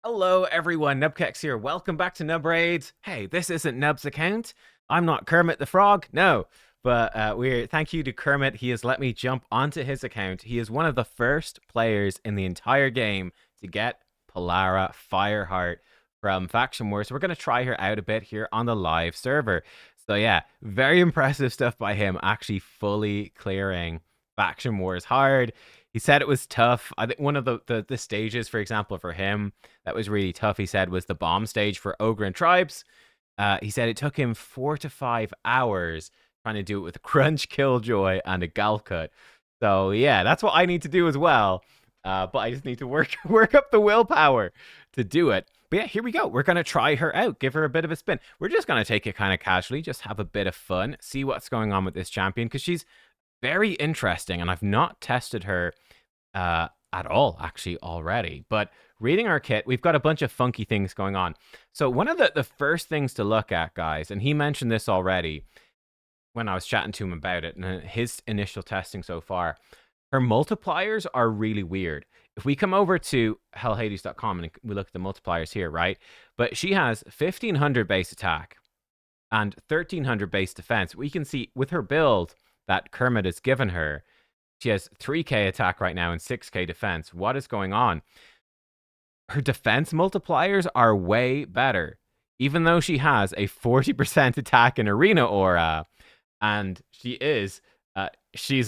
Hello, everyone. Nubkeks here. Welcome back to Nub Raids. Hey, this isn't Nub's account. I'm not Kermit the Frog. No, but we're thank you to Kermit. He has let me jump onto his account. He is one of the first players in the entire game to get Polara Fireheart from Faction Wars. We're gonna try her out a bit here on the live server. So yeah, very impressive stuff by him. Actually, fully clearing Faction Wars hard. He said it was tough. I think one of the stages, for example, for him that was really tough, he said, was the bomb stage for Ogre and Tribes. He said it took him 4 to 5 hours trying to do it with a Crunch, Killjoy, and a Galcut. So yeah, that's what I need to do as well. But I just need to work up the willpower to do it. But yeah, here we go. We're gonna try her out, give her a bit of a spin. We're just gonna take it kind of casually, just have a bit of fun, see what's going on with this champion, because she's very interesting, and I've not tested her at all actually already. But reading our kit, we've got a bunch of funky things going on. So one of the first things to look at, guys, and he mentioned this already when I was chatting to him about it, and his initial testing so far, her multipliers are really weird. If we come over to hellhades.com and we look at the multipliers here, right? But she has 1500 base attack and 1300 base defense. We can see with her build that Kermit has given her, she has 3k attack right now and 6k defense. What is going on? Her defense multipliers are way better, even though she has a 40% attack in arena aura, and she's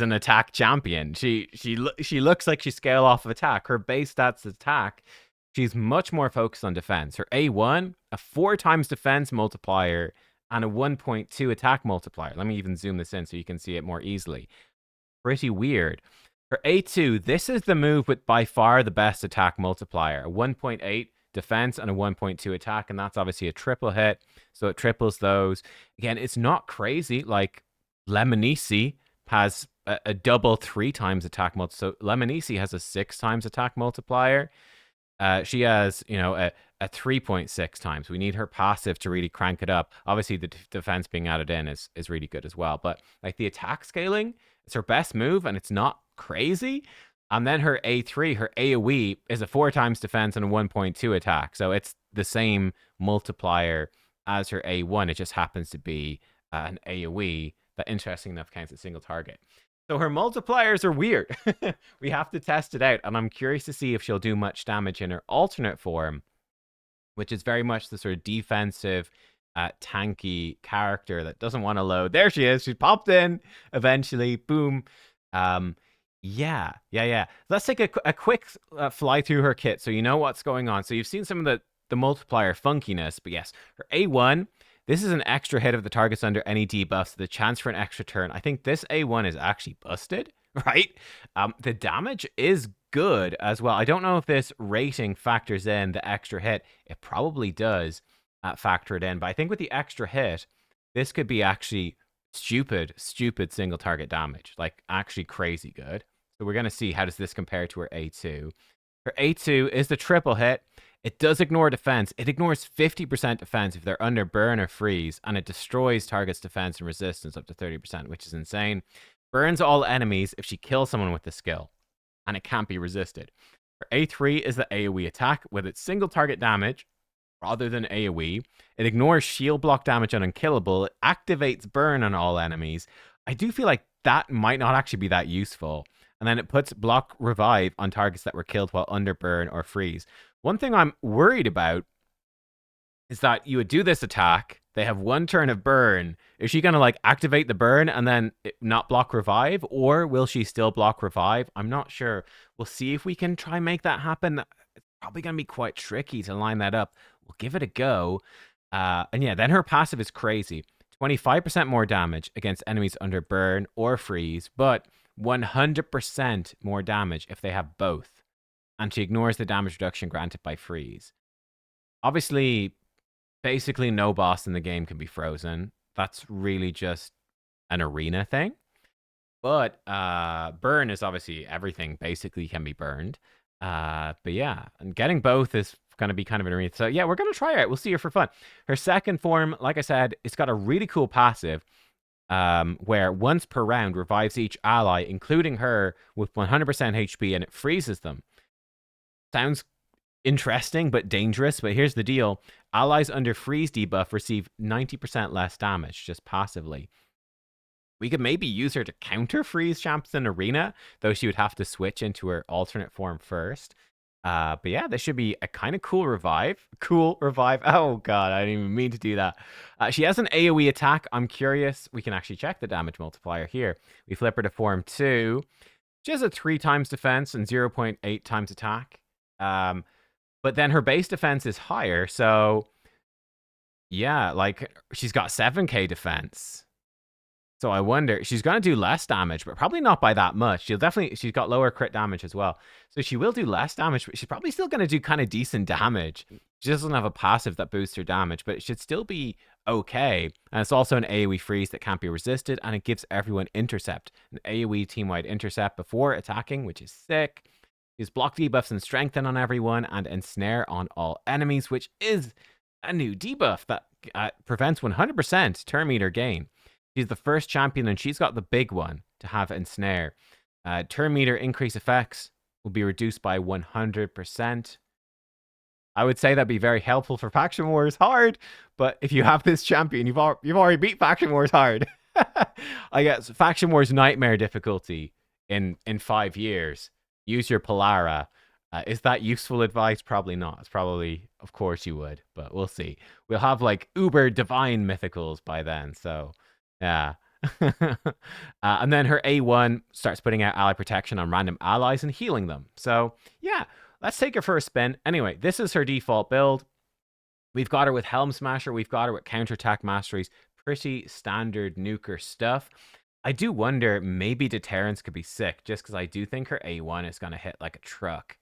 an attack champion. She looks like she scale off of attack. Her base stats attack. She's much more focused on defense. Her A1, a 4 times defense multiplier and a 1.2 attack multiplier. Let me even zoom this in so you can see it more easily. Pretty weird. For A2, this is the move with by far the best attack multiplier. A 1.8 defense and a 1.2 attack, and that's obviously a triple hit, so it triples those. Again, it's not crazy. Like, Lemonisi has a double 3 times attack multiplier. So Lemonisi has a 6 times attack multiplier. She has, a 3.6 times. We need her passive to really crank it up. Obviously, the defense being added in is really good as well. But like the attack scaling, it's her best move, and it's not crazy. And then her A3, her AoE, is a 4 times defense and a 1.2 attack. So it's the same multiplier as her A1. It just happens to be an AoE that, interesting enough, counts as single target. So her multipliers are weird. We have to test it out, and I'm curious to see if she'll do much damage in her alternate form, which is very much the sort of defensive, tanky character that doesn't want to load. There she is. She popped in eventually. Boom. Yeah. Let's take a quick fly through her kit so you know what's going on. So you've seen some of the multiplier funkiness, but yes, her A1, this is an extra hit of the target's under any debuffs, the chance for an extra turn. I think this A1 is actually busted, right? The damage is good as well. I don't know if this rating factors in the extra hit. It probably does factor it in, but I think with the extra hit, this could be actually stupid single target damage, like actually crazy good. So we're going to see how does this compare to her A2. Her A2 is the triple hit. It does ignore defense. It ignores 50% defense if they're under burn or freeze, and it destroys target's defense and resistance up to 30%, which is insane. Burns all enemies if she kills someone with the skill, and it can't be resisted. Her A3 is the AoE attack with its single target damage rather than AoE. It ignores shield block damage on unkillable. It activates burn on all enemies. I do feel like that might not actually be that useful. And then it puts block revive on targets that were killed while under burn or freeze. One thing I'm worried about is that you would do this attack, they have 1 turn of burn. Is she going to like activate the burn and then not block revive? Or will she still block revive? I'm not sure. We'll see if we can try and make that happen. It's probably going to be quite tricky to line that up. We'll give it a go. And yeah, then her passive is crazy. 25% more damage against enemies under burn or freeze, but 100% more damage if they have both. And she ignores the damage reduction granted by freeze. Obviously, basically no boss in the game can be frozen. That's really just an arena thing. But burn is obviously everything basically can be burned. But yeah, and getting both is going to be kind of an arena. So yeah, we're going to try her out. We'll see her for fun. Her second form, like I said, it's got a really cool passive where once per round revives each ally, including her, with 100% HP, and it freezes them. Sounds interesting but dangerous. But here's the deal. Allies under freeze debuff receive 90% less damage just passively. We could maybe use her to counter freeze champs in arena, though she would have to switch into her alternate form first. But yeah, this should be a kind of cool revive. Cool revive. Oh god, I didn't even mean to do that. She has an AoE attack. I'm curious. We can actually check the damage multiplier here. We flip her to form 2. She has a 3 times defense and 0.8 times attack. But then her base defense is higher, so yeah, like she's got 7k defense. So I wonder, she's going to do less damage, but probably not by that much. She's got lower crit damage as well. So she will do less damage, but she's probably still going to do kind of decent damage. She doesn't have a passive that boosts her damage, but it should still be okay. And it's also an AoE freeze that can't be resisted, and it gives everyone intercept. An AoE team-wide intercept before attacking, which is sick. Use block debuffs and strengthen on everyone, and ensnare on all enemies, which is a new debuff that prevents 100% turn meter gain. She's the first champion, and she's got the big one to have ensnare. Turn meter increase effects will be reduced by 100%. I would say that'd be very helpful for Faction Wars Hard, but if you have this champion, you've already beat Faction Wars Hard. I guess Faction Wars Nightmare difficulty in 5 years. Use your Polara. Is that useful advice? Probably not. It's probably, of course you would, but we'll see. We'll have like uber divine mythicals by then, so yeah. And then her A1 starts putting out ally protection on random allies and healing them. So yeah, let's take her for a spin. Anyway, this is her default build. We've got her with Helm Smasher. We've got her with Counterattack Masteries. Pretty standard nuker stuff. I do wonder, maybe Deterrence could be sick, just because I do think her A1 is going to hit like a truck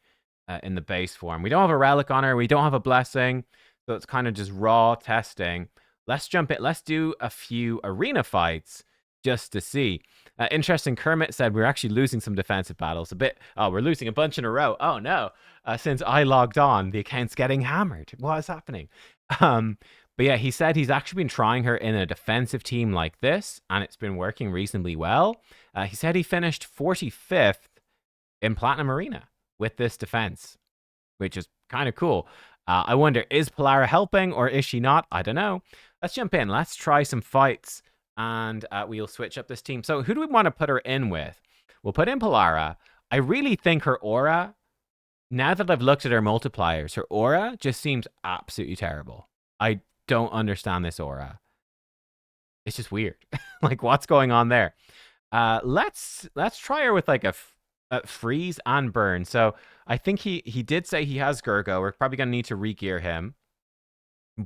in the base form. We don't have a Relic on her. We don't have a Blessing. So it's kind of just raw testing. Let's jump in. Let's do a few arena fights just to see. Interesting, Kermit said we're actually losing some defensive battles. We're losing a bunch in a row. Oh no. Since I logged on, the account's getting hammered. What is happening? But yeah, he said he's actually been trying her in a defensive team like this, and it's been working reasonably well. He said he finished 45th in Platinum Arena with this defense, which is kind of cool. I wonder, is Polara helping or is she not? I don't know. Let's jump in. Let's try some fights, and we'll switch up this team. So who do we want to put her in with? We'll put in Polara. I really think her aura, now that I've looked at her multipliers, her aura just seems absolutely terrible. I don't understand this aura. It's just weird. Like, what's going on there? Let's try her with like a freeze and burn. So I think he did say he has Gurgo. We're probably going to need to re-gear him.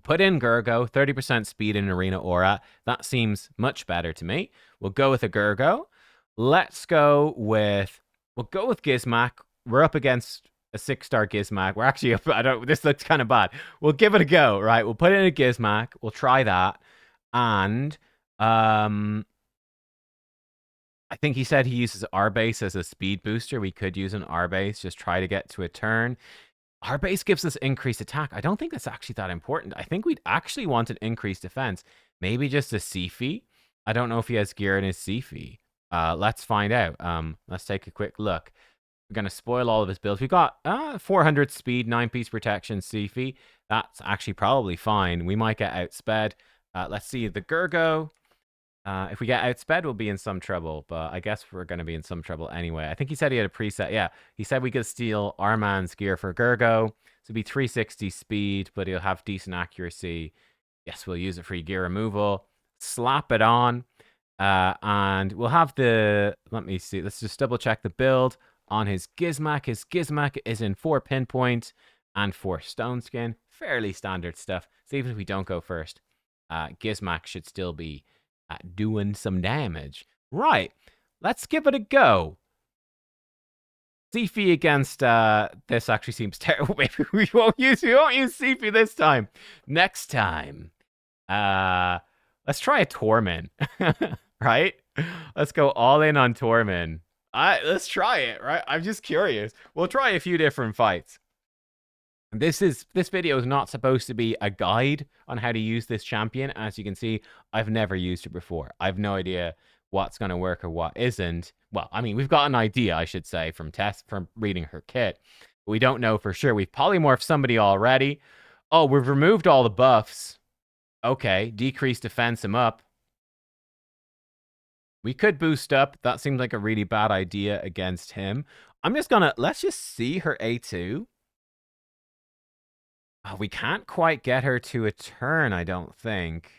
Put in Gurgo, 30% speed in Arena Aura. That seems much better to me. We'll go with a Gurgo. We'll go with Gizmak. We're up against a 6-star Gizmak. We're actually up, this looks kind of bad. We'll give it a go, right? We'll put in a Gizmak. We'll try that. And I think he said he uses R-Base as a speed booster. We could use an R-Base, just try to get to a turn. R-Base gives us increased attack. I don't think that's actually that important. I think we'd actually want an increased defense. Maybe just a Sifi. I don't know if he has gear in his Sifi. Let's find out. Let's take a quick look. We're going to spoil all of his builds. We got 400 speed, 9-piece protection, Sifi. That's actually probably fine. We might get outsped. Let's see the Gurgo. If we get outsped, we'll be in some trouble, but I guess we're going to be in some trouble anyway. I think he said he had a preset. Yeah, he said we could steal Arman's gear for Gurgo. So it'll be 360 speed, but he'll have decent accuracy. Yes, we'll use it for gear removal. Slap it on. And we'll have the... Let me see. Let's just double check the build on his Gizmak. His Gizmak is in 4 pinpoint and 4 stone skin. Fairly standard stuff. So even if we don't go first, Gizmak should still be doing some damage. Right, let's give it a go. Sifi against this actually seems terrible. Maybe we won't use Sifi this time. Next time, let's try a Tormin. Right? Let's go all in on Tormin. Let's try it, right? I'm just curious. We'll try a few different fights. This video is not supposed to be a guide on how to use this champion. As you can see, I've never used her before. I've no idea what's going to work or what isn't. Well, I mean, we've got an idea, I should say, from reading her kit. We don't know for sure. We've polymorphed somebody already. Oh, we've removed all the buffs. Okay, decrease defense him up. We could boost up. That seems like a really bad idea against him. I'm just gonna, let's just see her A2. Oh, we can't quite get her to a turn, I don't think.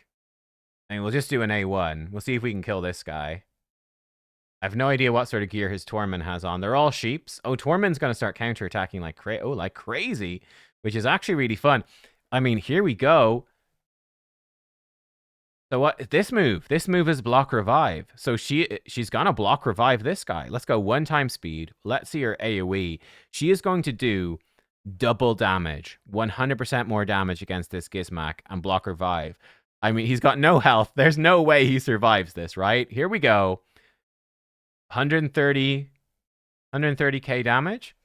I mean, we'll just do an A1. We'll see if we can kill this guy. I have no idea what sort of gear his Torment has on. They're all sheeps. Oh, Torment's going to start counterattacking like crazy, which is actually really fun. I mean, here we go. So what? This move is block revive. So she's going to block revive this guy. Let's go 1 time speed. Let's see her AoE. She is going to do double damage, 100% more damage against this Gizmak and block revive. I mean, he's got no health. There's no way he survives this, right? Here we go. 130k damage.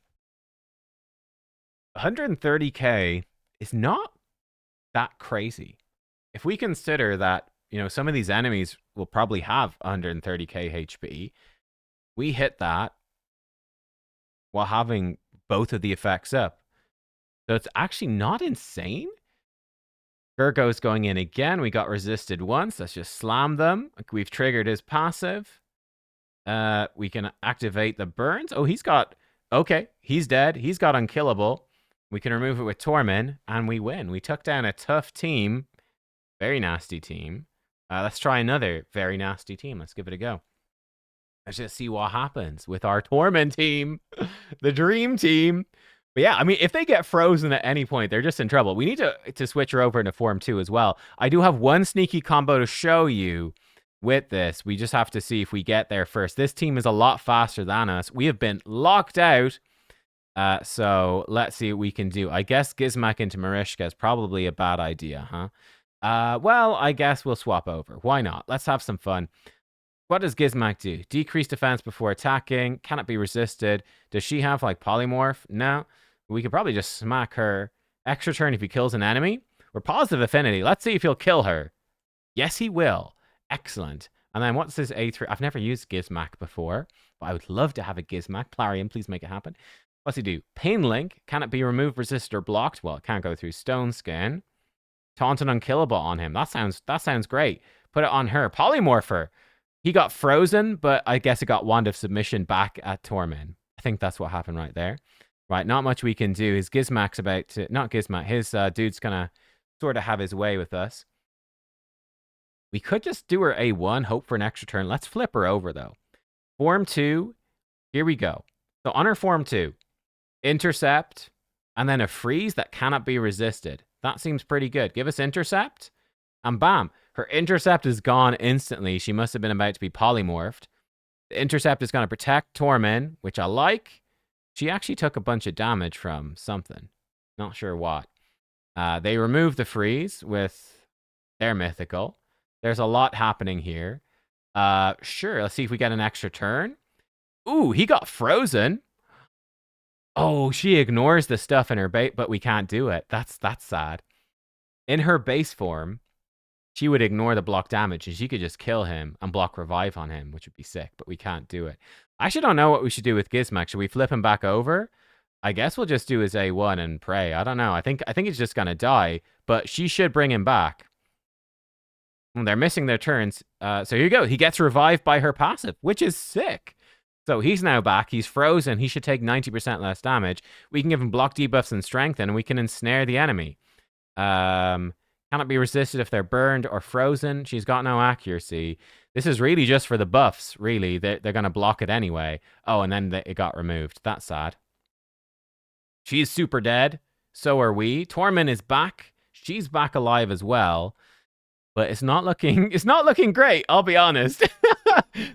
130k is not that crazy. If we consider that, you know, some of these enemies will probably have 130k HP, we hit that while having both of the effects up. So it's actually not insane. Gergo's going in again. We got resisted once. Let's just slam them. We've triggered his passive. We can activate the burns. Oh, he's got... Okay, he's dead. He's got unkillable. We can remove it with Torment, and we win. We took down a tough team. Very nasty team. Let's try another very nasty team. Let's give it a go. Let's just see what happens with our Torment team. The dream team. But yeah, I mean, if they get frozen at any point, they're just in trouble. We need to switch her over into Form 2 as well. I do have one sneaky combo to show you with this. We just have to see if we get there first. This team is a lot faster than us. We have been locked out. So let's see what we can do. I guess Gizmak into Marishka is probably a bad idea, huh? Well, I guess we'll swap over. Why not? Let's have some fun. What does Gizmak do? Decrease defense before attacking. Can it be resisted? Does she have, like, polymorph? No. We could probably just smack her. Extra turn if he kills an enemy. We're positive affinity. Let's see if he'll kill her. Yes, he will. Excellent. And then what's this A3? I've never used Gizmak before, but I would love to have a Gizmak. Plarium, please make it happen. What's he do? Pain Link. Can it be removed, resisted, or blocked? Well, it can't go through Stone Skin. Taunt and Unkillable on him. That sounds great. Put it on her. Polymorpher. He got frozen, but I guess it got Wand of Submission back at Torment. I think that's what happened right there. Right, not much we can do. His Gizmak's about to... Not Gizmak. His dude's gonna sort of have his way with us. We could just do her A1, hope for an extra turn. Let's flip her over, though. Form 2. Here we go. So on her Form 2, Intercept, and then a freeze that cannot be resisted. That seems pretty good. Give us Intercept, and bam. Her Intercept is gone instantly. She must have been about to be polymorphed. The Intercept is going to protect Torment, which I like. She actually took a bunch of damage from something. Not sure what. They removed the freeze with their mythical. There's a lot happening here. Sure, let's see if we get an extra turn. Ooh, he got frozen. Oh, she ignores the stuff in her bait, but we can't do it. That's sad. In her base form, she would ignore the block damage, and she could just kill him and block revive on him, which would be sick, but we can't do it. I actually don't know what we should do with Gizmak. Should we flip him back over? I guess we'll just do his A1 and pray. I don't know. I think he's just going to die, but she should bring him back. They're missing their turns. So here you go. He gets revived by her passive, which is sick. So he's now back. He's frozen. He should take 90% less damage. We can give him block debuffs and strengthen, and we can ensnare the enemy. Cannot be resisted if they're burned or frozen. She's got no accuracy. This is really just for the buffs, really. They're going to block it anyway. Oh, and then it got removed. That's sad. She's super dead. So are we. Torment is back. She's back alive as well. But it's not looking great, I'll be honest.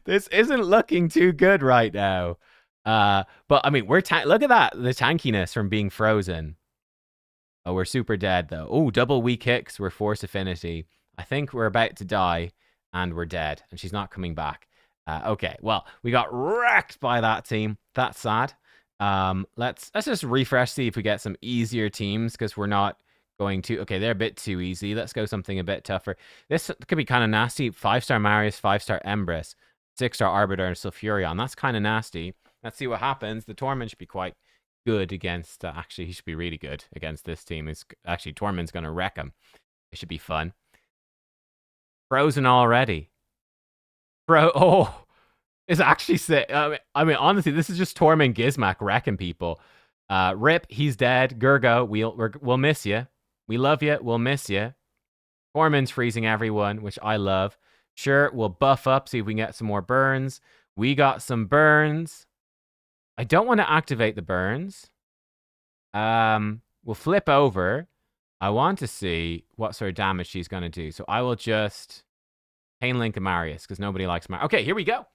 This isn't looking too good right now. But I mean, look at that, the tankiness from being frozen. Oh, we're super dead though. Oh, double weak kicks. We're force affinity. I think we're about to die and we're dead and she's not coming back. Okay, well, we got wrecked by that team. That's sad. Let's just refresh, see if we get some easier teams because we're not going to... Okay, they're a bit too easy. Let's go something a bit tougher. This could be kind of nasty. 5-star Marius, 5-star Empress, 6-star Arbiter, and Sulfurion. That's kind of nasty. Let's see what happens. The Torment should be quite good against... actually, he should be really good against this team. Actually, Tormund's going to wreck him. It should be fun. Frozen already. Oh, it's actually sick. I mean, honestly, this is just Tormund Gizmak wrecking people. Rip, he's dead. Gurgo, we'll miss you. We love you. We'll miss you. Tormund's freezing everyone, which I love. Sure, we'll buff up, see if we can get some more burns. We got some burns. I don't want to activate the burns. We'll flip over. I want to see what sort of damage she's going to do. So I will just Pain Link and Marius, because nobody likes Marius. Okay, here we go.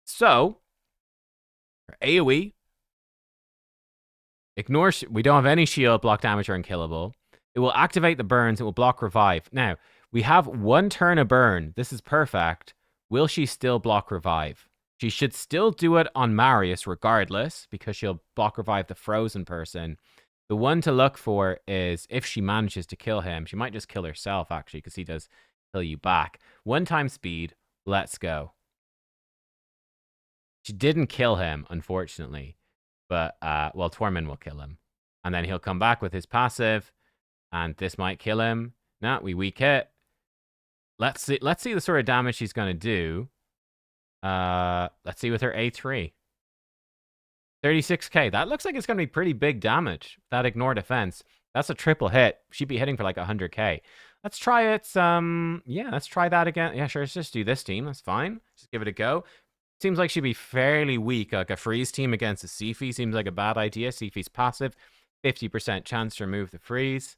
So, AoE. Ignore... we don't have any shield, block damage, or unkillable. It will activate the burns. It will block revive. Now, we have 1 turn of burn. This is perfect. Will she still block revive? She should still do it on Marius regardless, because she'll block revive the frozen person. The one to look for is if she manages to kill him. She might just kill herself, actually, because he does kill you back. 1 time speed. Let's go. She didn't kill him, unfortunately. But, well, Tormund will kill him. And then he'll come back with his passive. And this might kill him. No, we weak hit. Let's see the sort of damage she's going to do. Let's see with her A3. 36k. That looks like it's going to be pretty big damage. That ignore defense. That's a triple hit. She'd be hitting for like 100k. Let's try it. Yeah, let's try that again. Yeah, sure. Let's just do this team. That's fine. Just give it a go. Seems like she'd be fairly weak. Like a freeze team against a Sifi seems like a bad idea. Sifi's passive. 50% chance to remove the freeze.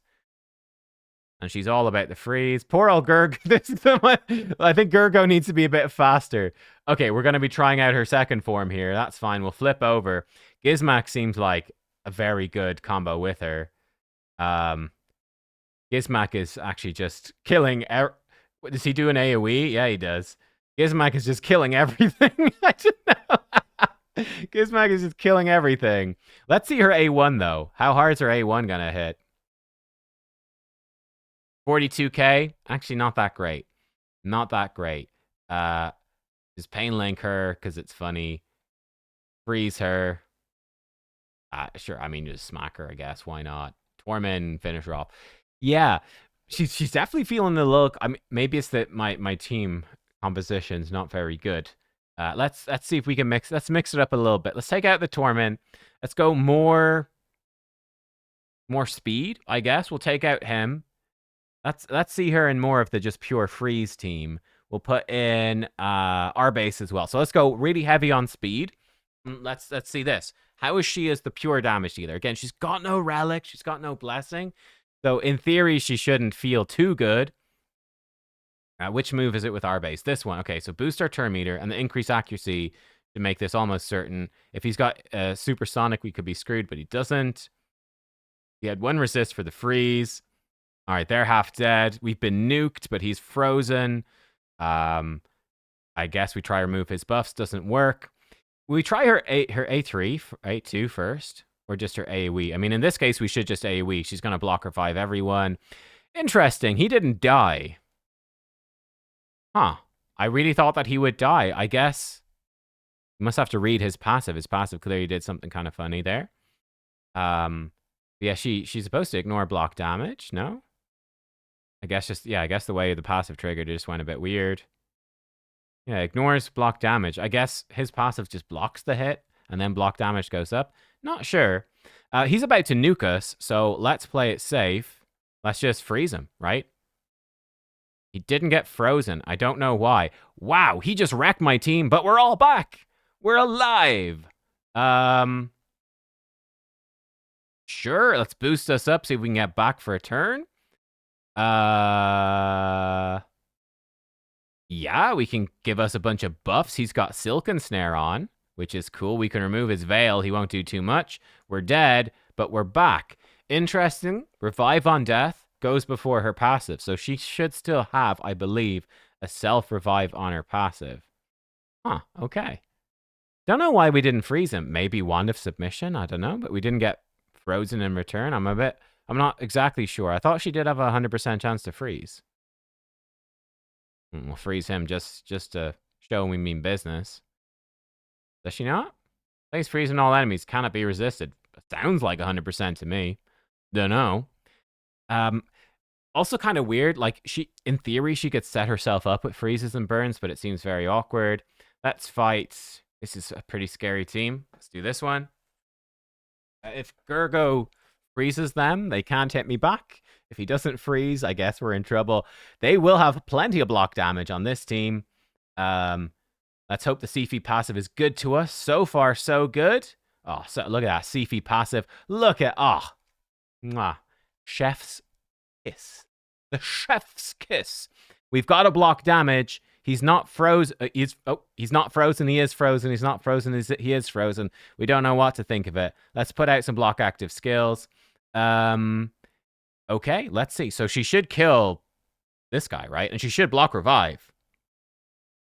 And she's all about the freeze. Poor old Gurg. This is the one. I think Gurgo needs to be a bit faster. Okay, we're going to be trying out her second form here. That's fine. We'll flip over. Gizmak seems like a very good combo with her. Gizmak is actually just killing... Does he do an AoE? Yeah, he does. Gizmak is just killing everything. I don't know. Gizmak is just killing everything. Let's see her A1, though. How hard is her A1 going to hit? 42k. Actually, not that great. Not that great. Just Pain Link her, because it's funny. Freeze her. Sure, I mean, just smack her, I guess. Why not? Tormund, finish her off. Yeah, she's definitely feeling the look. I mean, maybe it's that my team composition's not very good. Let's see if we can mix it up a little bit. Let's take out the Tormund. Let's go more speed, I guess. We'll take out him. Let's see her in more of the just pure freeze team. We'll put in our base as well. So let's go really heavy on speed. Let's see this. How is she as the pure damage dealer? Again, she's got no relic. She's got no blessing. So in theory, she shouldn't feel too good. Which move is it with our base? This one. Okay, so boost our turn meter and the increase accuracy to make this almost certain. If he's got supersonic, we could be screwed, but he doesn't. He had 1 resist for the freeze. All right, they're half dead. We've been nuked, but he's frozen. I guess we try to remove his buffs. Doesn't work. We try her A3, A2 first, or just her AoE. I mean, in this case, we should just AoE. She's going to block revive everyone. Interesting. He didn't die. Huh. I really thought that he would die. I guess you must have to read his passive. His passive clearly did something kind of funny there. Yeah, she's supposed to ignore block damage. No? I guess the way the passive triggered just went a bit weird. Yeah, ignores block damage. I guess his passive just blocks the hit, and then block damage goes up. Not sure. He's about to nuke us, so let's play it safe. Let's just freeze him, right? He didn't get frozen. I don't know why. Wow, he just wrecked my team, but we're all back. We're alive. Sure, let's boost us up, see if we can get back for a turn. Yeah, we can give us a bunch of buffs. He's got Silken Snare on, which is cool. We can remove his veil. He won't do too much. We're dead, but we're back. Interesting. Revive on death goes before her passive. So she should still have, I believe, a self-revive on her passive. Huh, okay. Don't know why we didn't freeze him. Maybe Wand of Submission? I don't know, but we didn't get frozen in return. I'm not exactly sure. I thought she did have a 100% chance to freeze. We'll freeze him just to show we mean business. Does she not? Thanks freezing all enemies. Cannot be resisted. Sounds like 100% to me. Don't know. Also kind of weird. Like, in theory, she could set herself up with freezes and burns, but it seems very awkward. Let's fight. This is a pretty scary team. Let's do this one. If Gergo freezes them, they can't hit me back. If he doesn't freeze, I guess we're in trouble. They will have plenty of block damage on this team. Let's hope the Sifi passive is good to us. So far, so good. Oh, so look at that Sifi passive. Look at, mwah. Chef's kiss. The chef's kiss. We've got to block damage. He's not frozen. He's not frozen. He is frozen. He's not frozen. He is frozen. We don't know what to think of it. Let's put out some block active skills. Okay, let's see. So she should kill this guy, right? And she should block revive.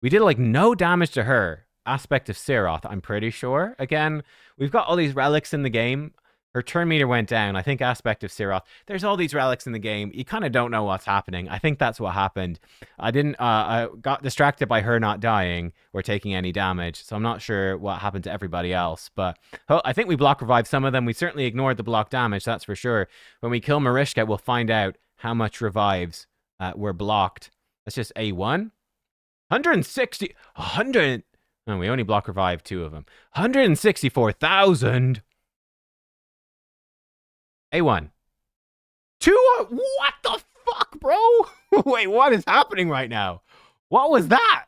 We did like no damage to her. Aspect of Siroth, I'm pretty sure. Again, we've got all these relics in the game. Her turn meter went down. I think Aspect of Siroth. There's all these relics in the game. You kind of don't know what's happening. I think that's what happened. I got distracted by her not dying or taking any damage, so I'm not sure what happened to everybody else. But I think we block revive some of them. We certainly ignored the block damage, that's for sure. When we kill Marishka, we'll find out how much revives were blocked. That's just A1. 160. 100. No, we only block revive 2 of them. 164,000. A1. 2. What the fuck, bro? Wait, what is happening right now? What was that?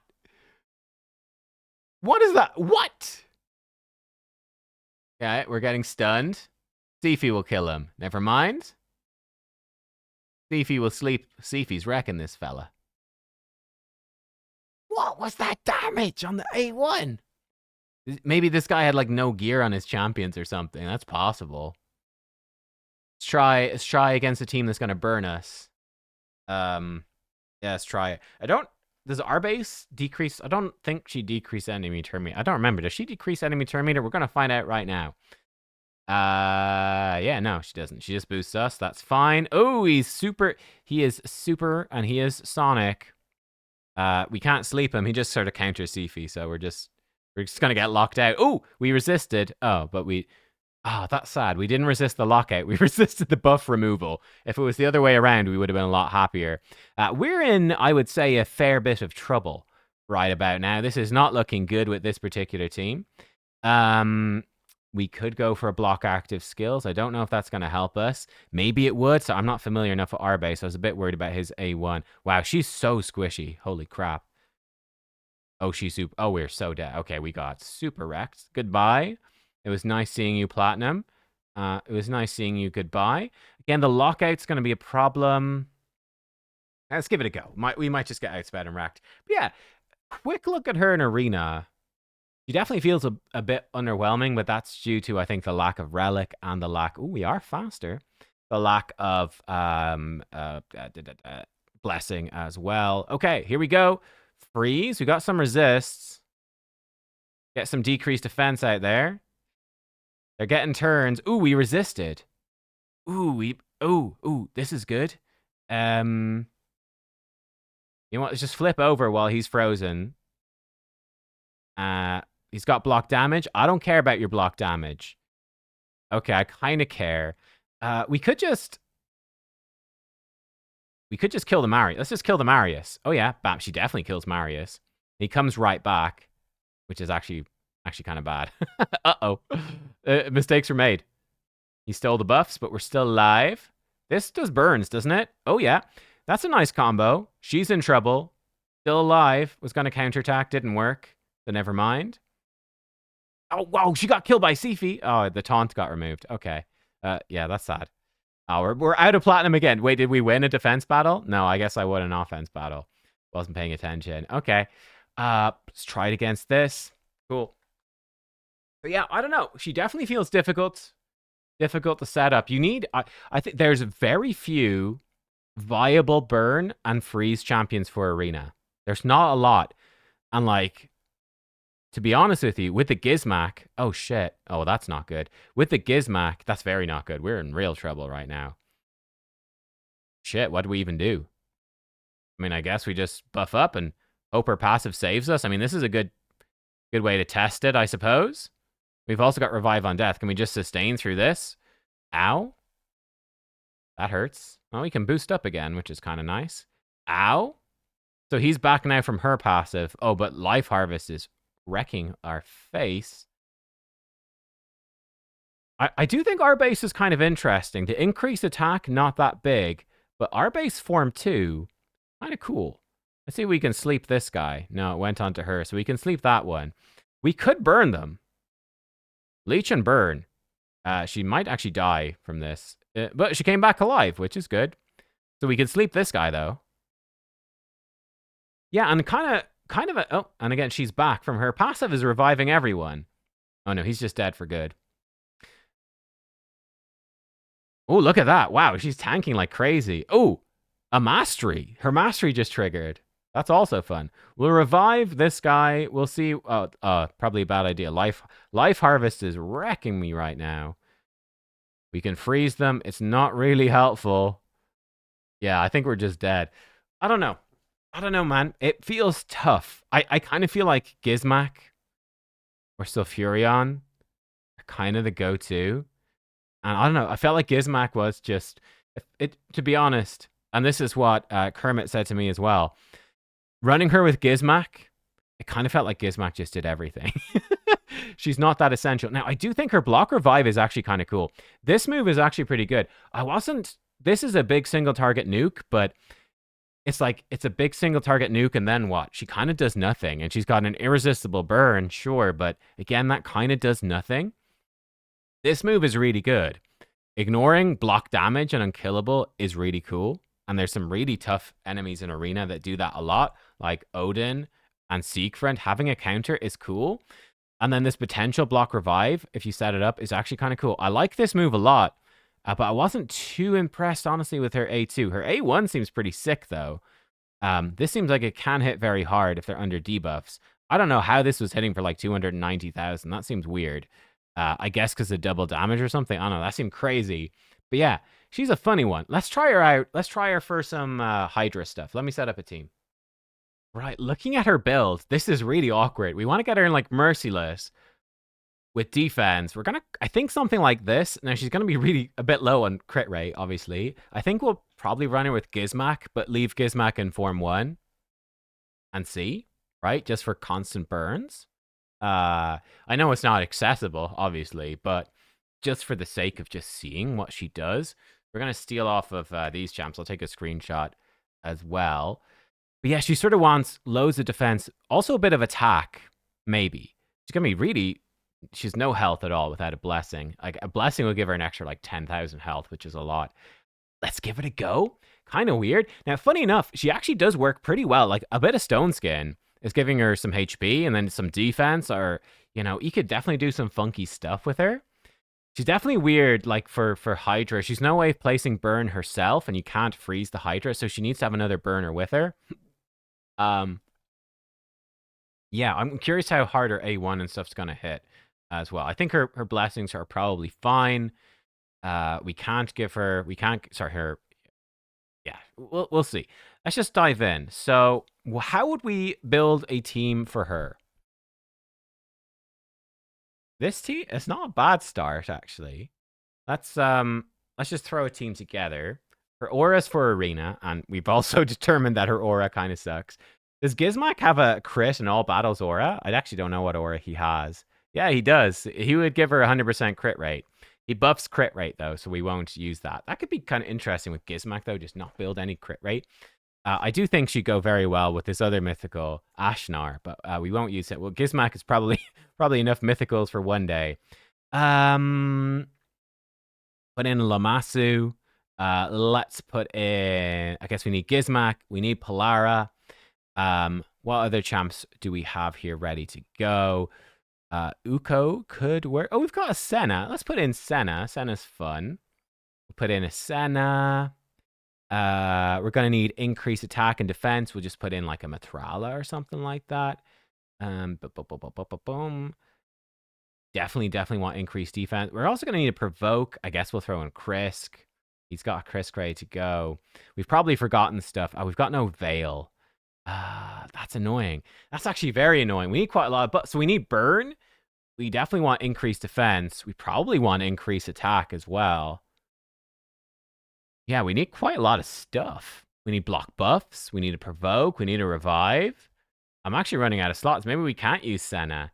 What is that? What? Okay, we're getting stunned. Sifi will kill him. Never mind. Sifi will sleep. Sifi's wrecking this fella. What was that damage on the A1? Maybe this guy had like no gear on his champions or something. That's possible. Let's try against a team that's gonna burn us. Yeah, let's try it. Does our base decrease? I don't think she decreased enemy turn meter. I don't remember. Does she decrease enemy turn meter? We're gonna find out right now. Yeah, no, she doesn't. She just boosts us. That's fine. Oh, he's super. He is super, and he is Sonic. We can't sleep him. He just sort of counters Sifi, so we're just gonna get locked out. Oh, we resisted. Oh, but that's sad. We didn't resist the lockout. We resisted the buff removal. If it was the other way around, we would have been a lot happier. We're in, I would say, a fair bit of trouble right about now. This is not looking good with this particular team. We could go for a block active skills. I don't know if that's going to help us. Maybe it would. So I'm not familiar enough with our base. I was a bit worried about his A1. Wow, she's so squishy. Holy crap. Oh, she's super. Oh, we're so dead. Okay, we got super wrecked. Goodbye. It was nice seeing you, Platinum. It was nice seeing you. Goodbye. Again, the lockout's going to be a problem. Let's give it a go. We might just get outsped and wrecked. But yeah, quick look at her in Arena. She definitely feels a bit underwhelming, but that's due to, I think, the lack of relic and the lack... Oh, we are faster. The lack of blessing as well. Okay, here we go. Freeze. We got some resists. Get some decreased defense out there. They're getting turns. Ooh, we resisted. Ooh, this is good. You know what? Let's just flip over while he's frozen. He's got block damage. I don't care about your block damage. Okay, I kind of care. We could just kill the Marius. Let's just kill the Marius. Oh yeah, bam. She definitely kills Marius. He comes right back, which is actually kind of bad. Uh-oh. Mistakes were made. He stole the buffs, but we're still alive. This does burns, doesn't it? Oh yeah. That's a nice combo. She's in trouble. Still alive. Was going to counterattack. Didn't work. So never mind. Oh, whoa, she got killed by Sifi. Oh, the taunt got removed. Okay. Yeah, that's sad. Oh, we're out of platinum again. Wait, did we win a defense battle? No, I guess I won an offense battle. Wasn't paying attention. Okay. Let's try it against this. Cool. But yeah, I don't know. She definitely feels difficult to set up. You need... I think there's very few viable burn and freeze champions for Arena. There's not a lot. And like... To be honest with you, with the Gizmac... Oh, shit. Oh, that's not good. With the Gizmac, that's very not good. We're in real trouble right now. Shit, what do we even do? I mean, I guess we just buff up and hope her passive saves us. I mean, this is a good way to test it, I suppose. We've also got revive on death. Can we just sustain through this? Ow. That hurts. Oh, we can boost up again, which is kind of nice. Ow. So he's back now from her passive. Oh, but Life Harvest is wrecking our face. I do think our base is kind of interesting. The increased attack, not that big. But our base form 2, kind of cool. Let's see if we can sleep this guy. No, it went on to her. So we can sleep that one. We could burn them. Leech and burn. She might actually die from this. But she came back alive, which is good. So we can sleep this guy, though. Yeah, and oh, and again, she's back from her passive is reviving everyone. Oh, no, he's just dead for good. Oh, look at that. Wow, she's tanking like crazy. Oh, a mastery. Her mastery just triggered. That's also fun. We'll revive this guy. We'll see. Oh, probably a bad idea. Life Harvest is wrecking me right now. We can freeze them. It's not really helpful. Yeah, I think we're just dead. I don't know. I don't know, man. It feels tough. I kind of feel like Gizmak or Sulfurion are kind of the go-to. And I don't know. I felt like Gizmak was just... to be honest, and this is what Kermit said to me as well, running her with Gizmak, it kind of felt like Gizmak just did everything. She's not that essential. Now, I do think her block revive is actually kind of cool. This move is actually pretty good. This is a big single target nuke, but it's like, it's a big single target nuke, and then what? She kind of does nothing, and she's got an irresistible burn, sure, but again, that kind of does nothing. This move is really good. Ignoring block damage and unkillable is really cool, and there's some really tough enemies in Arena that do that a lot, like Odin and Siegfried. Having a counter is cool. And then this potential block revive, if you set it up, is actually kind of cool. I like this move a lot, but I wasn't too impressed, honestly, with her A2. Her A1 seems pretty sick, though. This seems like it can hit very hard if they're under debuffs. I don't know how this was hitting for like 290,000. That seems weird. I guess because of double damage or something. I don't know. That seemed crazy. But yeah, she's a funny one. Let's try her out. Let's try her for some Hydra stuff. Let me set up a team. Right, looking at her build, this is really awkward. We want to get her in like Merciless with defense. We're going to, I think something like this. Now, she's going to be really a bit low on crit rate, obviously. I think we'll probably run her with Gizmak, but leave Gizmak in form 1 and see, right? Just for constant burns. I know it's not accessible, obviously, but just for the sake of just seeing what she does, we're going to steal off of these champs. I'll take a screenshot as well. But yeah, she sort of wants loads of defense, also a bit of attack, maybe. She's going to be really... She's no health at all without a blessing. Like, a blessing will give her an extra, like, 10,000 health, which is a lot. Let's give it a go. Kind of weird. Now, funny enough, she actually does work pretty well. Like, a bit of Stone Skin is giving her some HP and then some defense, or, you know, you could definitely do some funky stuff with her. She's definitely weird, like, for Hydra. She's no way of placing burn herself, and you can't freeze the Hydra, so she needs to have another burner with her. Yeah, I'm curious how hard her A1 and stuff's gonna hit as well. I think her blessings are probably fine. We can't give her, sorry, her, yeah, we'll see. Let's just dive in. So how would we build a team for her? This team, it's not a bad start, actually. Let's just throw a team together. Her aura's for Arena, and we've also determined that her aura kind of sucks. Does Gizmak have a crit in all battles aura? I actually don't know what aura he has. Yeah, he does. He would give her 100% crit rate. He buffs crit rate, though, so we won't use that. That could be kind of interesting with Gizmak, though, just not build any crit rate. I do think she'd go very well with this other mythical, Ashnar, but we won't use it. Well, Gizmak is probably enough mythicals for one day. Put in Lamassu. Let's put in... I guess we need Gizmak. We need Polara. What other champs do we have here ready to go? Uko could work. Oh, we've got a Senna. Let's put in Senna. Senna's fun. We'll put in a Senna. We're going to need increased attack and defense. We'll just put in like a Matrala or something like that. Definitely want increased defense. We're also going to need a provoke. I guess we'll throw in Krisk. He's got a Krisk ready to go. We've probably forgotten stuff. Oh, we've got no Veil. That's annoying. That's actually very annoying. We need quite a lot of... So we need Burn. We definitely want increased defense. We probably want increased attack as well. Yeah, we need quite a lot of stuff. We need block buffs. We need to provoke. We need to revive. I'm actually running out of slots. Maybe we can't use Senna.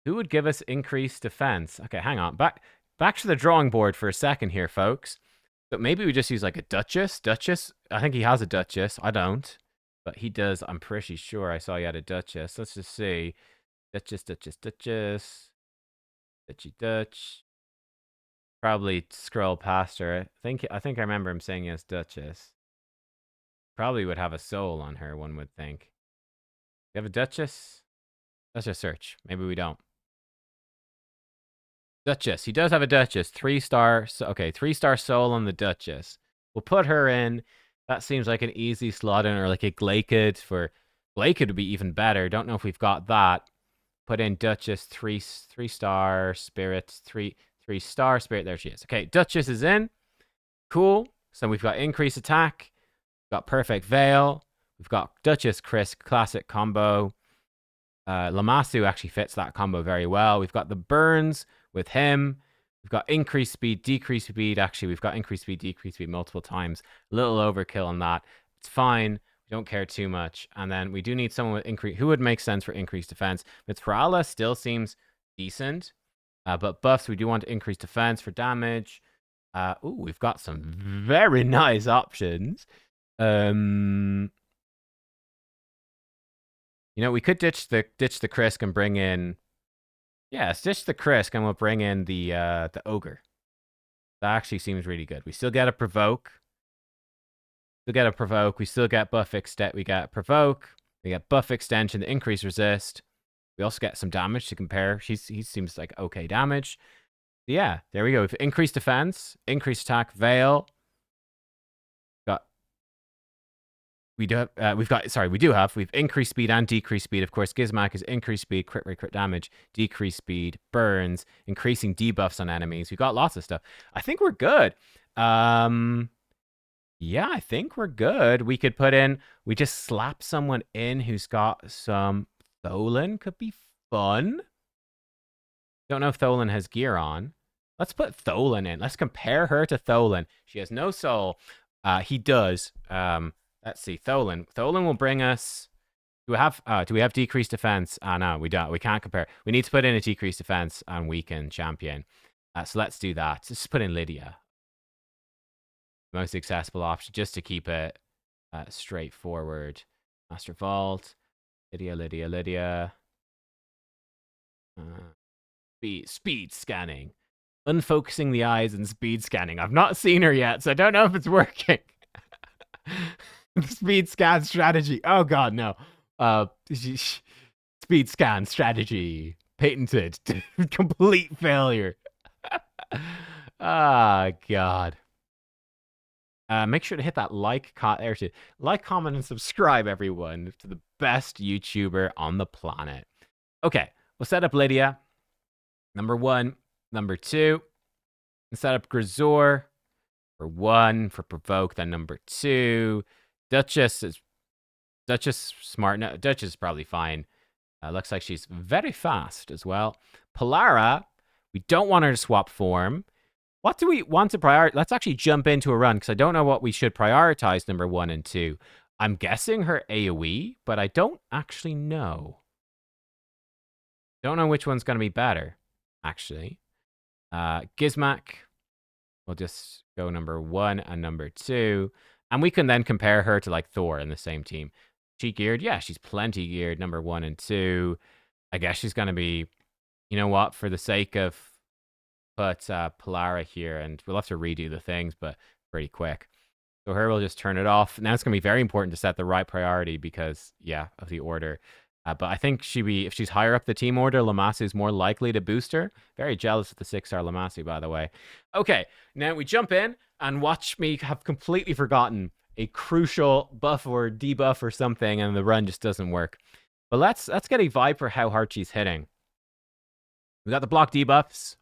Who would give us increased defense? Okay, hang on. Back to the drawing board for a second here, folks. But maybe we just use like a Duchess. Duchess, I think he has a Duchess. I don't. But he does. I'm pretty sure I saw he had a Duchess. Let's just see. Duchess, Duchess, Duchess. Dutchy Dutch. Probably scroll past her. I think I remember him saying he has Duchess. Probably would have a soul on her, one would think. You have a Duchess? Let's just search. Maybe we don't. Duchess. He does have a Duchess. 3-star. Okay, 3-star soul on the Duchess. We'll put her in. That seems like an easy slot in, or like a Glakid for... Glakid would be even better. Don't know if we've got that. Put in Duchess, 3-star spirit, 3-star spirit. There she is. Okay, Duchess is in. Cool. So we've got increased attack. We've got perfect veil. We've got Duchess Chris classic combo. Lamassu actually fits that combo very well. We've got the burns with him. We've got increased speed, decreased speed. Actually, we've got increased speed, decreased speed multiple times. A little overkill on that. It's fine. We don't care too much. And then we do need someone with increase. Who would make sense for increased defense? Mitzrala still seems decent. But buffs, we do want to increase defense for damage. We've got some very nice options. You know, we could ditch the Krisk and bring in... Yeah, let's ditch the Krisk and we'll bring in the Ogre. That actually seems really good. We still get a Provoke. We still get buff extent. We get Provoke. We get buff extension, the increase resist. We also get some damage to compare. He seems like okay damage. Yeah, there we go. We've increased defense, increased attack, veil. We've increased speed and decreased speed. Of course, Gizmak is increased speed, crit rate, crit damage, decreased speed, burns, increasing debuffs on enemies. We've got lots of stuff. I think we're good. Yeah, I think we're good. We could we just slap someone in who's got some Tholen. Could be fun. Don't know if Tholen has gear on. Let's put Tholen in. Let's compare her to Tholen. She has no soul. He does. Let's see, Tholen. Tholen will bring us... Do we have decreased defense? No, we don't. We can't compare. We need to put in a decreased defense and weaken champion. So let's do that. Let's put in Lydia. Most accessible option, just to keep it straightforward. Master Vault. Lydia. Speed scanning. Unfocusing the eyes and speed scanning. I've not seen her yet, so I don't know if it's working. Speed scan strategy. Oh god, no. Speed scan strategy. Patented. Complete failure. Ah, god. Make sure to hit that like, comment, and subscribe, everyone, to the best YouTuber on the planet. Okay, we'll set up Lydia. Number 1. Number 2. We'll set up Grisor. For 1, for Provoke, then number 2. Duchess smart. No, Duchess is probably fine. Looks like she's very fast as well. Polara, we don't want her to swap form. What do we want to prioritize? Let's actually jump into a run because I don't know what we should prioritize number 1 and 2. I'm guessing her AoE, but I don't actually know. Don't know which one's going to be better, actually. Gizmak, we'll just go number 1 and number 2. And we can then compare her to, like, Thor in the same team. She geared? Yeah, she's plenty geared, number 1 and 2. I guess she's going to be, you know what, for the sake of put Polara here, and we'll have to redo the things, but pretty quick. So her, we'll just turn it off. Now it's going to be very important to set the right priority because, yeah, of the order. But I think if she's higher up the team order, Lamassu is more likely to boost her. Very jealous of the 6-star Lamassu, by the way. Okay, now we jump in and watch me have completely forgotten a crucial buff or debuff or something, and the run just doesn't work. But let's get a vibe for how hard she's hitting. We got the block debuffs,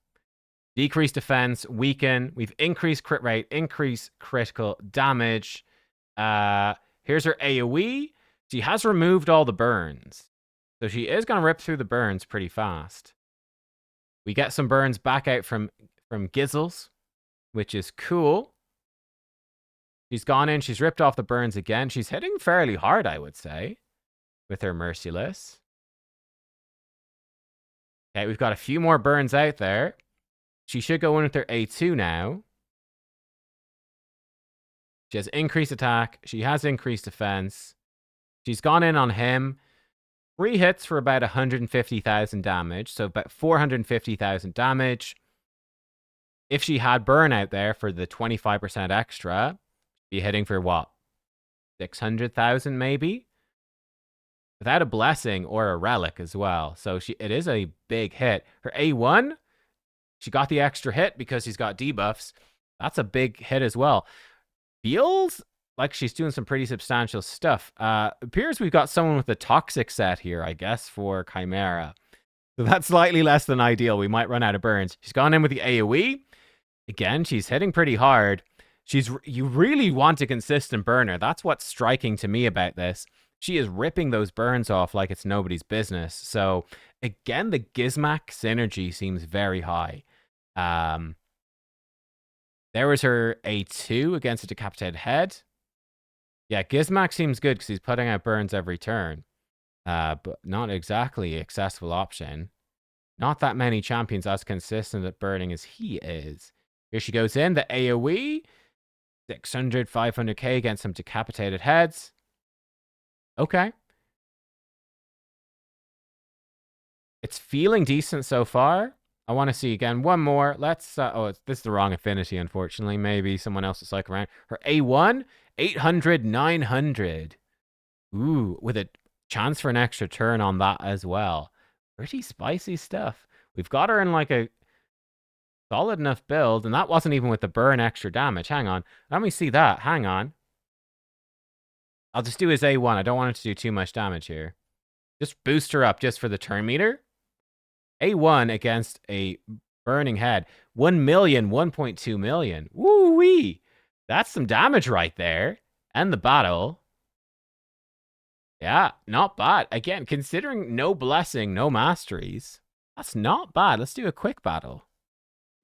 decreased defense, weaken. We've increased crit rate, increased critical damage. Here's her AoE. She has removed all the burns. So she is going to rip through the burns pretty fast. We get some burns back out from Gizzles, which is cool. She's gone in. She's ripped off the burns again. She's hitting fairly hard, I would say, with her Merciless. Okay, we've got a few more burns out there. She should go in with her A2 now. She has increased attack. She has increased defense. She's gone in on him. 3 hits for about 150,000 damage. So about 450,000 damage. If she had burn out there for the 25% extra, be hitting for what? 600,000 maybe? Without a blessing or a relic as well. So it is a big hit. Her A1, she got the extra hit because she's got debuffs. That's a big hit as well. Feels like she's doing some pretty substantial stuff. Appears we've got someone with a toxic set here, I guess, for Chimera. So that's slightly less than ideal. We might run out of burns. She's gone in with the AoE. Again, she's hitting pretty hard. You really want a consistent burner. That's what's striking to me about this. She is ripping those burns off like it's nobody's business. So, again, the Gizmac synergy seems very high. There was her A2 against a decapitated head. Yeah, Gizmac seems good because he's putting out burns every turn. But not exactly an accessible option. Not that many champions as consistent at burning as he is. Here she goes in, the AoE. 600, 500k against some decapitated heads. Okay. It's feeling decent so far. I want to see again one more. Let's, this is the wrong affinity, unfortunately. Maybe someone else will cycle around. Her A1, 800, 900. Ooh, with a chance for an extra turn on that as well. Pretty spicy stuff. We've got her in like a solid enough build, and that wasn't even with the burn extra damage. Hang on. Let me see that. Hang on. I'll just do his A1. I don't want it to do too much damage here. Just boost her up just for the turn meter. A1 against a burning head. 1 million, 1.2 million. Woo-wee. That's some damage right there. End the battle. Yeah, not bad. Again, considering no blessing, no masteries, that's not bad. Let's do a quick battle.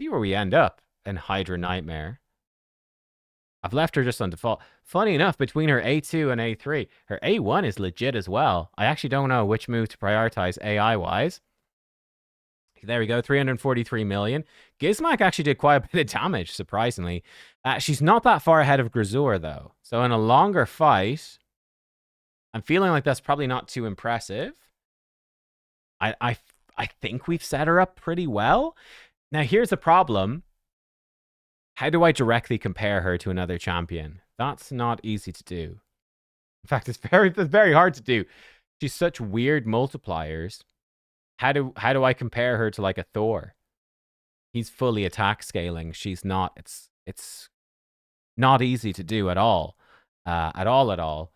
See where we end up in Hydra Nightmare. I've left her just on default. Funny enough, between her A2 and A3, her A1 is legit as well. I actually don't know which move to prioritize AI-wise. There we go, 343 million. Gizmac actually did quite a bit of damage, surprisingly. She's not that far ahead of Grisor, though. So in a longer fight, I'm feeling like that's probably not too impressive. I think we've set her up pretty well. Now, here's the problem. How do I directly compare her to another champion? That's not easy to do. In fact, it's very hard to do. She's such weird multipliers. How do I compare her to like a Thor? He's fully attack scaling. She's not. It's not easy to do at all. At all.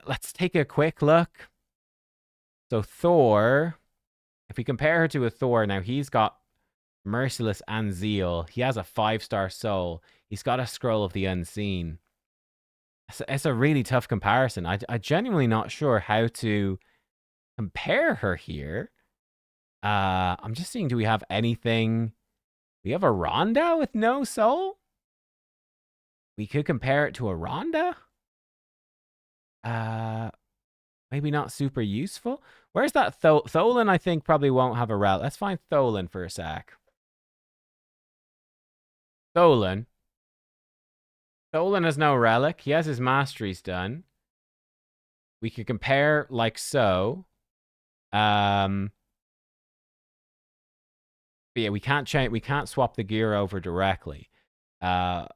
Let's take a quick look. So Thor, if we compare her to a Thor, now he's got Merciless and Zeal. He has a 5-star soul. He's got a Scroll of the Unseen. It's a really tough comparison. I'm genuinely not sure how to compare her here. I'm just seeing, do we have anything? We have a Rhonda with no soul? We could compare it to a Rhonda? Maybe not super useful. Where's that Tholan? I think probably won't have a relic. Let's find Tholan for a sec. Tholan has no relic. He has his masteries done. We could compare like so. But yeah, we can't change. We can't swap the gear over directly. Yeah,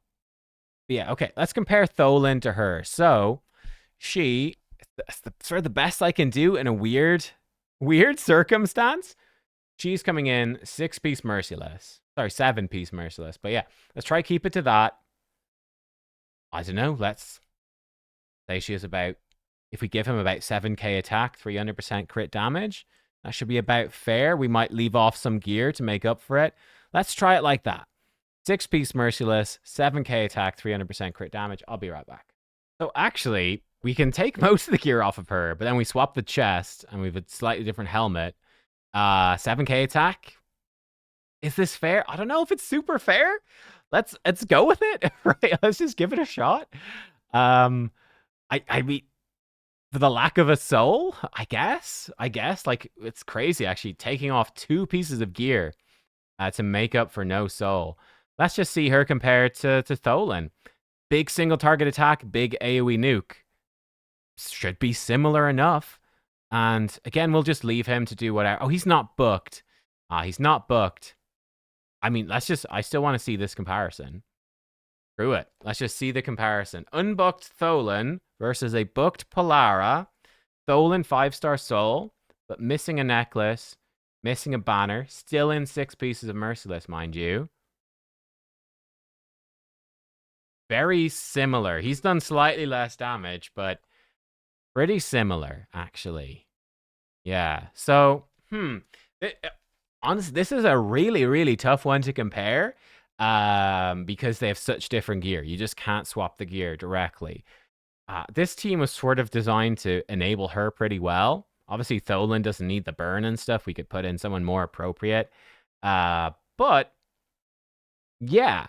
okay. Let's compare Tholan to her. So that's sort of the best I can do in a weird circumstance. She's coming in 6-piece Merciless. Sorry, 7-piece Merciless. But yeah, let's try keep it to that. I don't know. Let's say she is about, if we give him about 7k attack, 300% crit damage, that should be about fair. We might leave off some gear to make up for it. Let's try it like that. 6-piece Merciless, 7k attack, 300% crit damage. I'll be right back. So actually, we can take most of the gear off of her, but then we swap the chest and we have a slightly different helmet. 7k attack. Is this fair? I don't know if it's super fair. Let's go with it. Right? Let's just give it a shot. I mean, for the lack of a soul, I guess. Like, it's crazy actually taking off 2 pieces of gear to make up for no soul. Let's just see her compared to Tholen. Big single target attack, big AoE nuke. Should be similar enough. And again, we'll just leave him to do whatever. Oh, he's not booked. He's not booked. I mean, I still want to see this comparison. Screw it. Let's just see the comparison. Unbooked Tholen versus a booked Polara. Tholen 5-star soul, but missing a necklace, missing a banner, still in 6 pieces of Merciless, mind you. Very similar. He's done slightly less damage, but pretty similar, actually. Yeah. So, honestly, this is a really, really tough one to compare because they have such different gear. You just can't swap the gear directly. This team was sort of designed to enable her pretty well. Obviously, Tholen doesn't need the burn and stuff. We could put in someone more appropriate. But, yeah.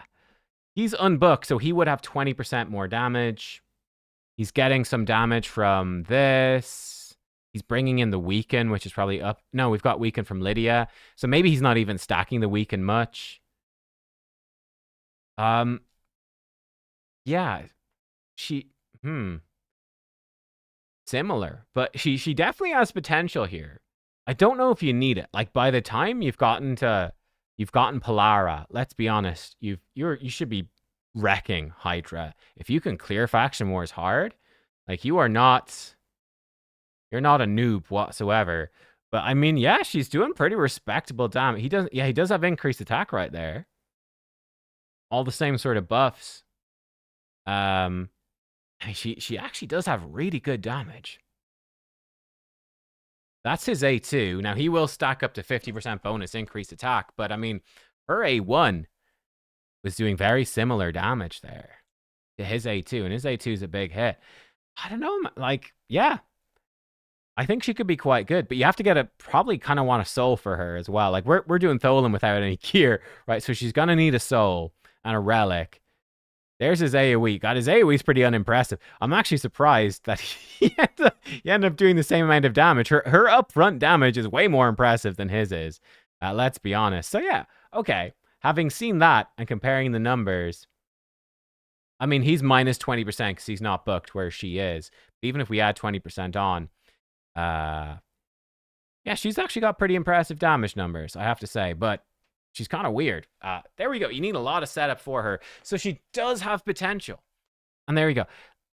He's unbooked, so he would have 20% more damage. He's getting some damage from this. He's bringing in the weaken, which is probably up. No, we've got weaken from Lydia. So maybe he's not even stacking the weaken much. Yeah. Similar. But she definitely has potential here. I don't know if you need it. Like, by the time you've gotten Polara, let's be honest, you should be wrecking Hydra. If you can clear faction wars hard, like, you're not a noob whatsoever. But I mean, yeah, she's doing pretty respectable damage. He does have increased attack right there. All the same sort of buffs. She actually does have really good damage. That's his A2. Now, he will stack up to 50% bonus increased attack, but I mean, her A1 was doing very similar damage there to his A2, and his A2 is a big hit. I don't know, like, yeah. I think she could be quite good, but you have to probably kind of want a soul for her as well. Like, we're doing Tholen without any gear, right? So she's going to need a soul and a relic. There's his AoE. God, his AoE is pretty unimpressive. I'm actually surprised that he ended up doing the same amount of damage. Her upfront damage is way more impressive than his is. Let's be honest. So yeah, okay. Having seen that and comparing the numbers, I mean, he's minus 20% because he's not booked where she is. Even if we add 20% on, yeah, she's actually got pretty impressive damage numbers, I have to say. But she's kind of weird. There we go. You need a lot of setup for her. So she does have potential. And there we go.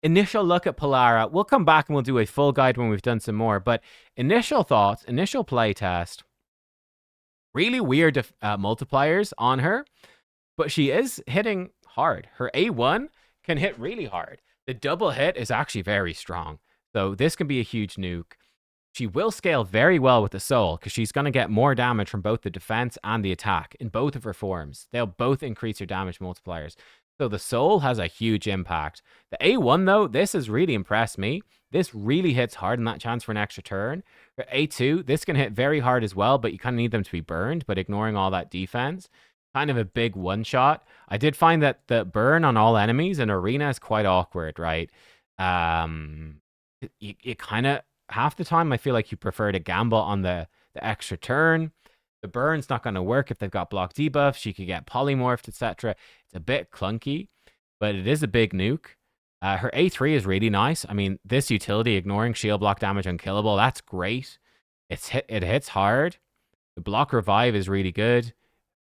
Initial look at Polara. We'll come back and we'll do a full guide when we've done some more. But initial thoughts, initial playtest. Really weird multipliers on her. But she is hitting hard. Her A1 can hit really hard. The double hit is actually very strong. So this can be a huge nuke. She will scale very well with the soul because she's going to get more damage from both the defense and the attack in both of her forms. They'll both increase her damage multipliers. So the soul has a huge impact. The A1, though, this has really impressed me. This really hits hard in that chance for an extra turn. For A2, this can hit very hard as well, but you kind of need them to be burned, but ignoring all that defense. Kind of a big one-shot. I did find that the burn on all enemies in Arena is quite awkward, right? It kind of... Half the time, I feel like you prefer to gamble on the extra turn. The burn's not going to work if they've got block debuffs. She could get polymorphed, etc. It's a bit clunky, but it is a big nuke. Her A3 is really nice. I mean, this utility, ignoring shield block damage unkillable, that's great. It hits hard. The block revive is really good.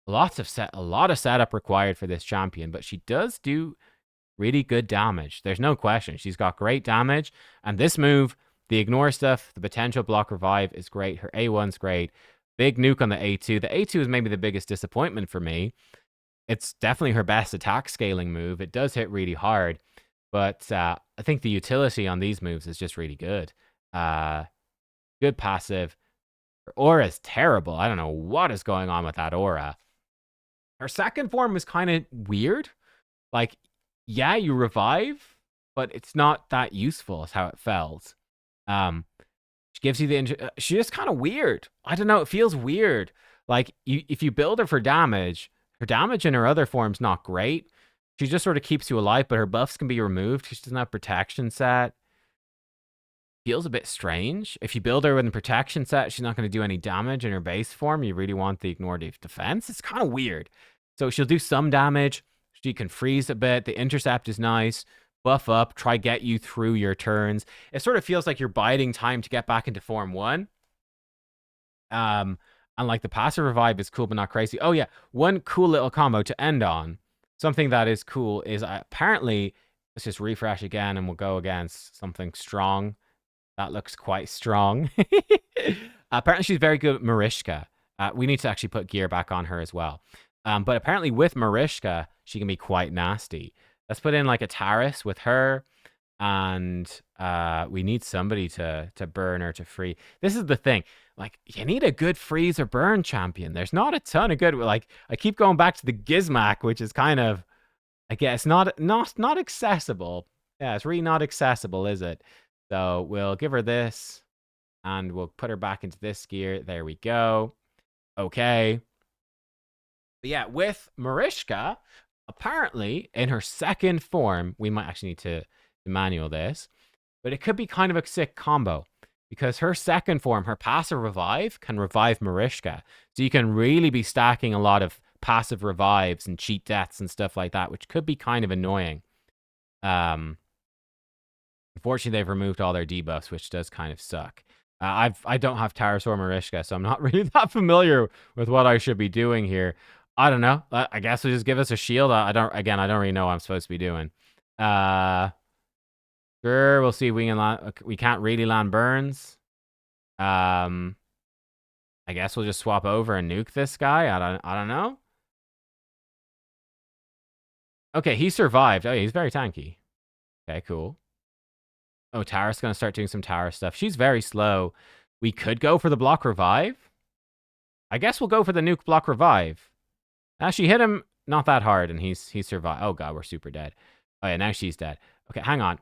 A lot of setup required for this champion, but she does do really good damage. There's no question. She's got great damage, and this move... The ignore stuff, the potential block revive is great. Her A1's great. Big nuke on the A2. The A2 is maybe the biggest disappointment for me. It's definitely her best attack scaling move. It does hit really hard. But I think the utility on these moves is just really good. Good passive. Her aura is terrible. I don't know what is going on with that aura. Her second form is kind of weird. Like, yeah, you revive. but it's not that useful is how it felt. She gives you the she's just kind of weird. I don't know, it feels weird. Like if you build her for damage, her damage in her other form's not great. She just sort of keeps you alive, but her buffs can be removed. She doesn't have protection set. Feels a bit strange. If you build her with a protection set, she's not going to do any damage in her base form. You really want the ignore defense. It's kind of weird. So she'll do some damage. She can freeze a bit. The intercept is nice. Buff up. Try get you through your turns. It sort of feels like you're biding time to get back into form 1. And like the passive revive is cool, but not crazy. Oh yeah, one cool little combo to end on. Something that is cool is apparently, let's just refresh again and we'll go against something strong. That looks quite strong. Apparently she's very good at Marishka. We need to actually put gear back on her as well. But apparently with Marishka, she can be quite nasty. Let's put in like a Taris with her. And we need somebody to burn or to free. This is the thing. Like, you need a good freeze or burn champion. There's not a ton of good. Like, I keep going back to the Gizmak, which is kind of, I guess, not accessible. Yeah, it's really not accessible, is it? So we'll give her this, and we'll put her back into this gear. There we go. Okay. But yeah, with Marishka, apparently, in her second form, we might actually need to manual this, but it could be kind of a sick combo. Because her second form, her passive revive, can revive Marishka. So you can really be stacking a lot of passive revives and cheat deaths and stuff like that, which could be kind of annoying. Unfortunately, they've removed all their debuffs, which does kind of suck. I don't have Taris or Marishka, so I'm not really that familiar with what I should be doing here. I don't know. I guess we just give us a shield. I don't really know what I'm supposed to be doing. Sure, we'll see if we can land. We can't really land burns. I guess we'll just swap over and nuke this guy. I don't know. Okay, he survived. Oh, yeah, he's very tanky. Okay, cool. Oh, Tara's gonna start doing some Tara stuff. She's very slow. We could go for the block revive. I guess we'll go for the nuke block revive. She hit him not that hard, and he survived. Oh god, we're super dead. Oh yeah, now she's dead. Okay, hang on.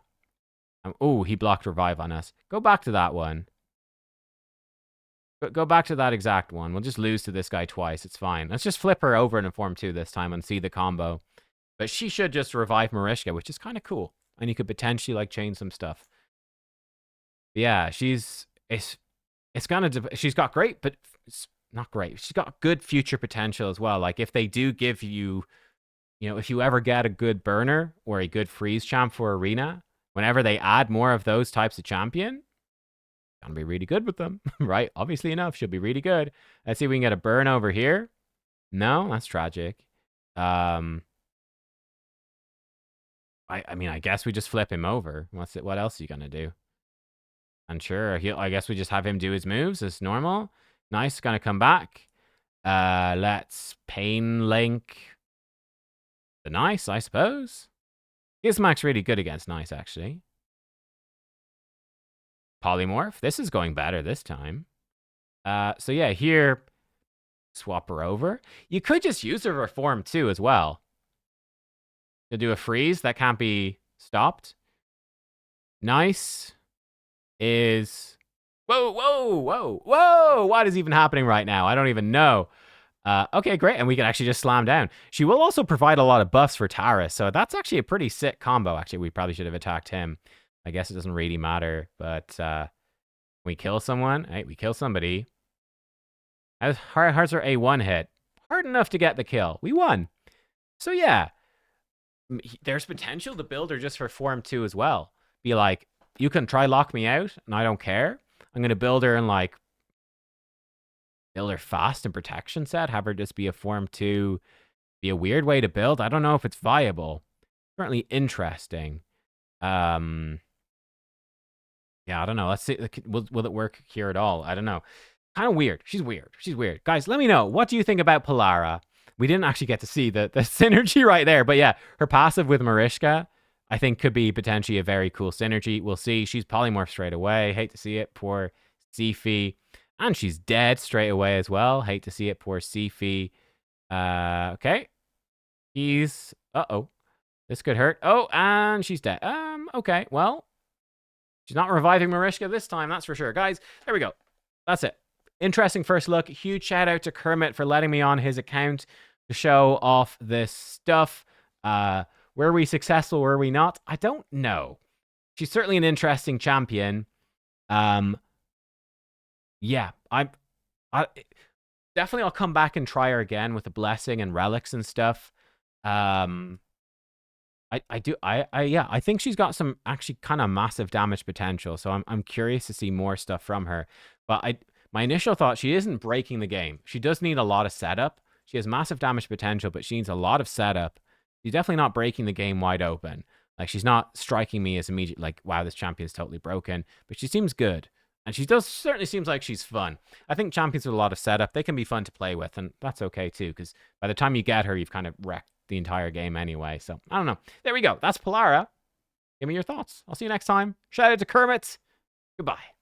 Oh, he blocked revive on us. Go back to that one. Go back to that exact one. We'll just lose to this guy twice. It's fine. Let's just flip her over in Form 2 this time and see the combo. But she should just revive Marishka, which is kind of cool. And you could potentially like change some stuff. But yeah, she's got great, but it's not great. She's got good future potential as well. Like if they do give you, if you ever get a good burner or a good freeze champ for arena, whenever they add more of those types of champion, gonna be really good with them, right? Obviously enough, she'll be really good. Let's see if we can get a burn over here. No, that's tragic. I mean, I guess we just flip him over. What else are you gonna do? And sure, I guess we just have him do his moves as normal. Nice, gonna come back. Let's Pain Link the Nice, I suppose. Gizmak's really good against Nice, actually. Polymorph. This is going better this time. So yeah, here, swap her over. You could just use her for Form 2 as well. To do a freeze that can't be stopped. Nice is... Whoa, whoa, whoa, whoa! What is even happening right now? I don't even know. Okay, great. And we can actually just slam down. She will also provide a lot of buffs for Taris, so that's actually a pretty sick combo. Actually, we probably should have attacked him. I guess it doesn't really matter, but we kill someone. Hey, we kill somebody. Hearts are a one hit. Hard enough to get the kill. We won. So yeah, there's potential to build her just for Form 2 as well. Be like, you can try lock me out, and I don't care. I'm going to build her and like, build her fast and protection set. Have her just be a Form 2. Be a weird way to build. I don't know if it's viable. Certainly interesting. Yeah, I don't know. Let's see. Will it work here at all? I don't know. Kind of weird. She's weird. She's weird. Guys, let me know. What do you think about Polara? We didn't actually get to see the synergy right there. But yeah, her passive with Marishka, I think could be potentially a very cool synergy. We'll see. She's polymorphed straight away. Hate to see it. Poor Sifi. And she's dead straight away as well. Hate to see it. Poor Sifi. Okay. He's... Uh-oh. This could hurt. Oh, and she's dead. Okay, well, she's not reviving Mariska this time, that's for sure. Guys, there we go. That's it. Interesting first look. Huge shout out to Kermit for letting me on his account to show off this stuff. Were we successful? Were we not? I don't know. She's certainly an interesting champion. Yeah, I definitely I'll come back and try her again with the blessing and relics and stuff. I think she's got some actually kind of massive damage potential. So I'm curious to see more stuff from her. But my initial thought, she isn't breaking the game. She does need a lot of setup. She has massive damage potential, but she needs a lot of setup. She's definitely not breaking the game wide open. Like, she's not striking me as immediate, like, wow, this champion is totally broken. But she seems good. And she certainly seems like she's fun. I think champions with a lot of setup, they can be fun to play with. And that's okay, too, because by the time you get her, you've kind of wrecked the entire game anyway. So, I don't know. There we go. That's Polara. Give me your thoughts. I'll see you next time. Shout out to Kermit. Goodbye.